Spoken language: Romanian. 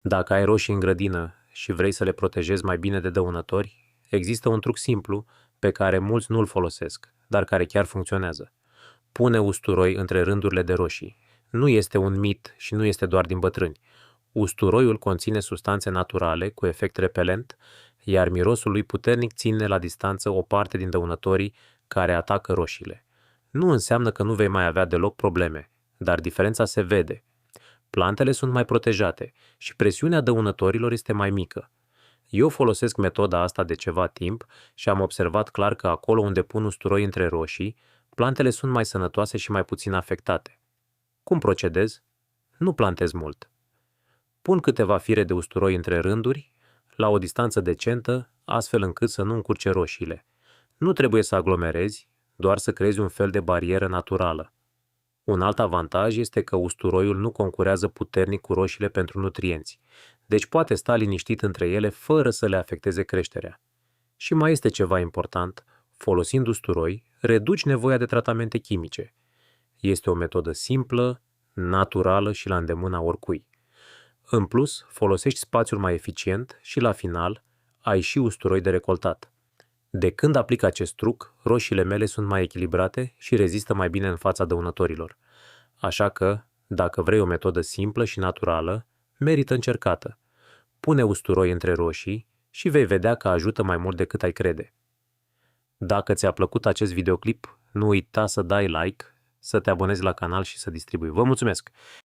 Dacă ai roșii în grădină și vrei să le protejezi mai bine de dăunători, există un truc simplu pe care mulți nu-l folosesc, dar care chiar funcționează. Pune usturoi între rândurile de roșii. Nu este un mit și nu este doar din bătrâni. Usturoiul conține substanțe naturale cu efect repelent, iar mirosul lui puternic ține la distanță o parte din dăunătorii care atacă roșiile. Nu înseamnă că nu vei mai avea deloc probleme, dar diferența se vede. Plantele sunt mai protejate și presiunea dăunătorilor este mai mică. Eu folosesc metoda asta de ceva timp și am observat clar că acolo unde pun usturoi între roșii, plantele sunt mai sănătoase și mai puțin afectate. Cum procedez? Nu plantez mult. Pun câteva fire de usturoi între rânduri, la o distanță decentă, astfel încât să nu încurce roșiile. Nu trebuie să aglomerezi, doar să creezi un fel de barieră naturală. Un alt avantaj este că usturoiul nu concurează puternic cu roșiile pentru nutrienți, deci poate sta liniștit între ele fără să le afecteze creșterea. Și mai este ceva important, folosind usturoi, reduci nevoia de tratamente chimice. Este o metodă simplă, naturală și la îndemâna oricui. În plus, folosești spațiul mai eficient și la final ai și usturoi de recoltat. De când aplic acest truc, roșiile mele sunt mai echilibrate și rezistă mai bine în fața dăunătorilor. Așa că, dacă vrei o metodă simplă și naturală, merită încercată. Pune usturoi între roșii și vei vedea că ajută mai mult decât ai crede. Dacă ți-a plăcut acest videoclip, nu uita să dai like, să te abonezi la canal și să distribui. Vă mulțumesc!